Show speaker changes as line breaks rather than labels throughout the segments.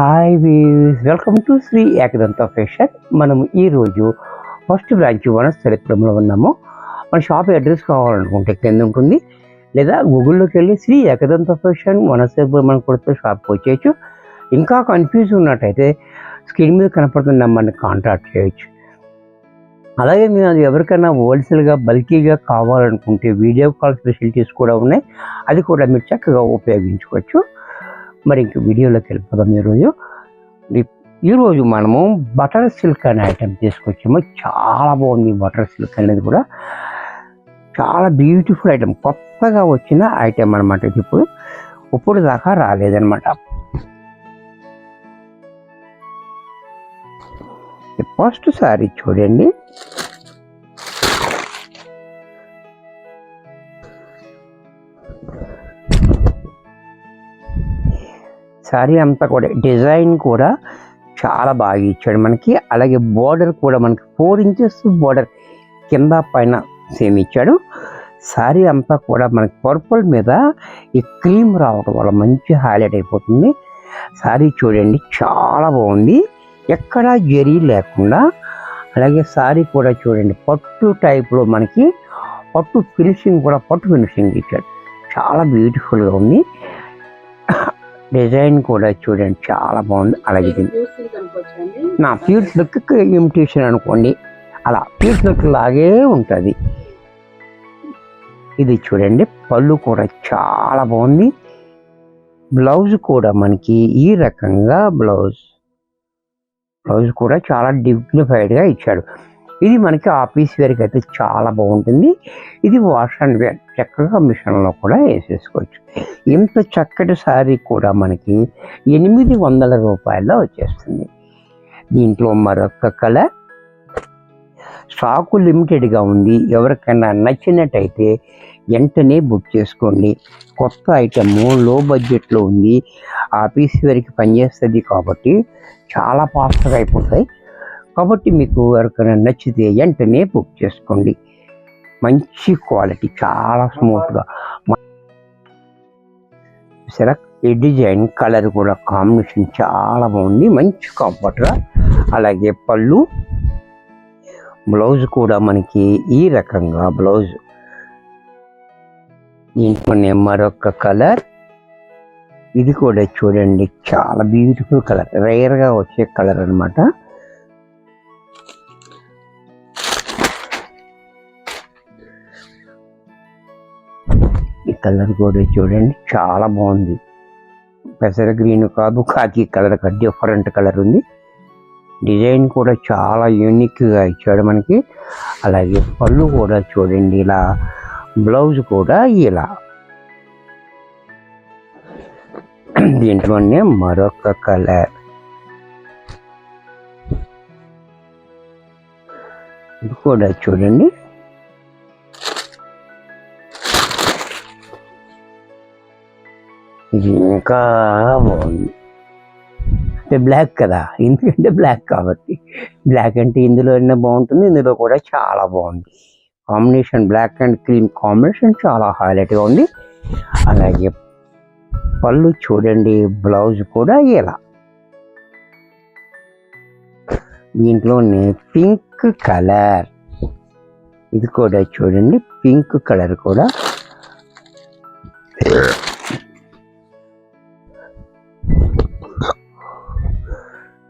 Hi weaves, welcome to Shri Ekadanta fashion. మనము ఈరోజు first branch వనస్థలిపురంలో ఉన్నాము. మన షాప్ అడ్రస్ కావాలనుకుంటే కింద ఉంటుంది, లేదా గూగుల్లోకి వెళ్ళి శ్రీ ఏకదంత ఫ్యాషన్ వనస్థలిపురం మనం కొడితే షాప్కి వచ్చేయచ్చు. ఇంకా కన్ఫ్యూజ్ ఉన్నట్టయితే స్క్రీన్ మీద కనపడుతున్న నెంబర్ని కాంటాక్ట్ చేయొచ్చు. అలాగే మీరు అది ఎవరికైనా హోల్సేల్గా బల్కీగా కావాలనుకుంటే వీడియో కాల్ ఫెసిలిటీస్ కూడా ఉన్నాయి, అది కూడా మీరు చక్కగా ఉపయోగించుకోవచ్చు. మరి ఇంక వీడియోలోకి వెళ్ళిపోదాం. ఈరోజు మనము బటర్ సిల్క్ అనే ఐటెం తీసుకొచ్చాము. చాలా బాగుంది. బటర్ సిల్క్ అనేది కూడా చాలా బ్యూటిఫుల్ ఐటెం, కొత్తగా వచ్చిన ఐటెం అనమాట. ఇది ఇప్పుడు దాకా రాలేదన్నమాట. ఫస్ట్ సారీ చూడండి. శారీ అంతా కూడా డిజైన్ కూడా చాలా బాగా ఇచ్చాడు మనకి. అలాగే బోర్డర్ కూడా మనకి 4 ఇంచెస్ బోర్డర్ కింద పైన సేమ్ ఇచ్చాడు. శారీ అంతా కూడా మనకి పర్పుల్ మీద ఈ క్రీమ్ రావడం వల్ల మంచి హైలైట్ అయిపోతుంది. శారీ చూడండి, చాలా బాగుంది, ఎక్కడా జరీ లేకుండా. అలాగే శారీ కూడా చూడండి, పట్టు టైప్లో మనకి పట్టు ఫినిషింగ్ కూడా పట్టు ఫినిషింగ్ ఇచ్చాడు. చాలా బ్యూటిఫుల్గా ఉంది. డిజైన్ కూడా చూడండి, చాలా బాగుంది. అలాగే నా ప్యూర్ సిల్క్ ఇమిటేషన్ అనుకోండి, అలా ప్యూర్ సిల్క్ లాగే ఉంటుంది. ఇది చూడండి, పళ్ళు కూడా చాలా బాగుంది. బ్లౌజ్ కూడా మనకి ఈ రకంగా బ్లౌజ్ కూడా చాలా డిగ్నిఫైడ్గా ఇచ్చాడు. ఇది మనకి ఆఫీస్ వేర్కి అయితే చాలా బాగుంటుంది. ఇది వాష్ అండ్ వేర్, చక్కగా మిషన్లో కూడా వేసేసుకోవచ్చు. ఇంత చక్కటి శారీ కూడా మనకి 800 రూపాయల్లో వచ్చేస్తుంది. దీంట్లో మరొక కలర్, స్టాకు లిమిటెడ్గా ఉంది. ఎవరికైనా నచ్చినట్టయితే వెంటనే బుక్ చేసుకోండి. కొత్త ఐటము, లో బడ్జెట్లో ఉంది. ఆఫీస్ వేర్కి పనిచేస్తుంది కాబట్టి చాలా ఫాస్ట్గా అయిపోతాయి. కాబట్టి మీకు ఎవరికైనా నచ్చితే వెంటనే బుక్ చేసుకోండి. మంచి క్వాలిటీ, చాలా స్మూత్గా. సరే, ఈ డిజైన్ కలర్ కూడా కాంబినేషన్ చాలా బాగుంది, మంచి కంఫర్ట్గా. అలాగే పళ్ళు, బ్లౌజ్ కూడా మనకి ఈ రకంగా బ్లౌజ్. దీంట్లోనే మరొక కలర్, ఇది కూడా చూడండి, చాలా బ్యూటిఫుల్ కలర్, రేర్గా వచ్చే కలర్ అనమాట. ఈ కలర్ కూడా చూడండి, చాలా బాగుంది. పెసర గ్రీన్ కాదు, కాకి కలర్, డిఫరెంట్ కలర్ ఉంది. డిజైన్ కూడా చాలా యూనిక్గా ఇచ్చాడు మనకి. అలాగే పళ్ళు కూడా చూడండి ఇలా, బ్లౌజ్ కూడా ఇలా. దీంట్లోనే మరొక కలర్, ఇది కూడా చూడండి, ఇది ఇంకా బాగుంది. అంటే బ్లాక్ కదా, ఎందుకంటే బ్లాక్ కాబట్టి. బ్లాక్ అంటే ఇందులో అయినా బాగుంటుంది, ఇందులో కూడా చాలా బాగుంది combination. Black and cream combination చాలా హైలైట్గా ఉంది. అలాగే పళ్ళు చూడండి, బ్లౌజ్ కూడా ఇలా. దీంట్లోనే పింక్ కలర్, ఇది కూడా చూడండి, పింక్ కలర్ కూడా.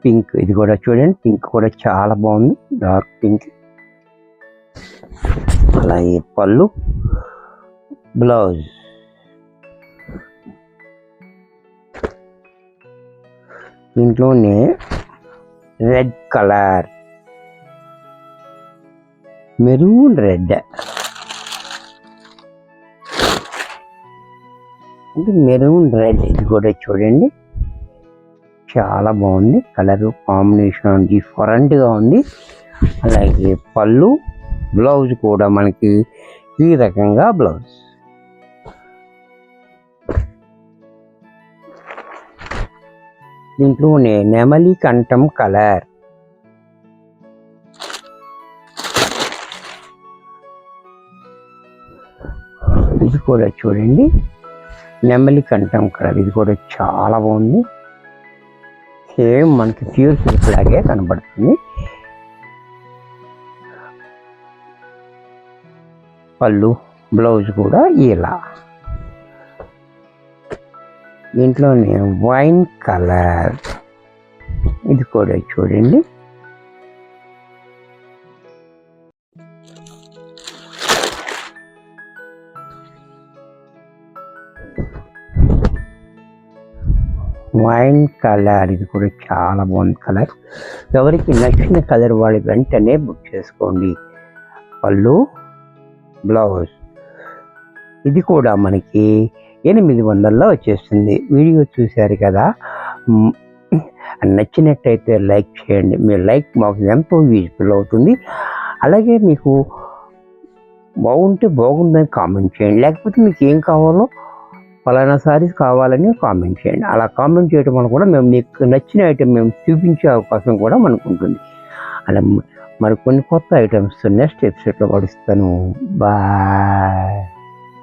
పింక్, ఇది కూడా చూడండి, పింక్ కూడా చాలా బాగుంది, డార్క్ పింక్. అలాగే పళ్ళు, బ్లౌజ్. దీంట్లోనే రెడ్ కలర్, మెరూన్ రెడ్, ఇది మెరూన్ రెడ్, ఇది కూడా చూడండి, చాలా బాగుంది. కలర్ కాంబినేషన్ డిఫరెంట్గా ఉంది. అలాగే పళ్ళు, బ్లౌజ్ కూడా మనకి ఈ రకంగా బ్లౌజ్. దీంట్లోనే నెమలి కంఠం కలర్, ఇది కూడా చూడండి, నెమలి కంఠం కలర్, ఇది కూడా చాలా బాగుంది. సేమ్ మనకి ప్యూర్ సిల్క్ లాగే కనబడుతుంది. పళ్ళు బ్లౌజ్ కూడా ఇలా. దీంట్లోనే వైన్ కలర్, ఇది కూడా చూడండి. వైన్ కలర్, ఇది కూడా చాలా బాగుంది కలర్. ఎవరికి నచ్చిన కలర్ వాళ్ళు వెంటనే బుక్ చేసుకోండి. పళ్ళు బ్లౌజ్, ఇది కూడా మనకి 800లో వచ్చేస్తుంది. వీడియో చూశారు కదా, నచ్చినట్టయితే లైక్ చేయండి. మీ లైక్ మాకు ఎంతో యూజ్ఫుల్ అవుతుంది. అలాగే మీకు బాగుందని కామెంట్ చేయండి. లేకపోతే మీకు ఏం కావాలో ఫలానా సారీస్ కావాలని కామెంట్ చేయండి. అలా కామెంట్ చేయడం వల్ల కూడా మేము మీకు నచ్చిన ఐటెం మేము చూపించే అవకాశం కూడా మనకు ఉంటుంది. అలా మరి కొన్ని కొత్త ఐటమ్స్ నెక్స్ట్ ఎపిసోడ్లో పడుస్తాను. బాయ్.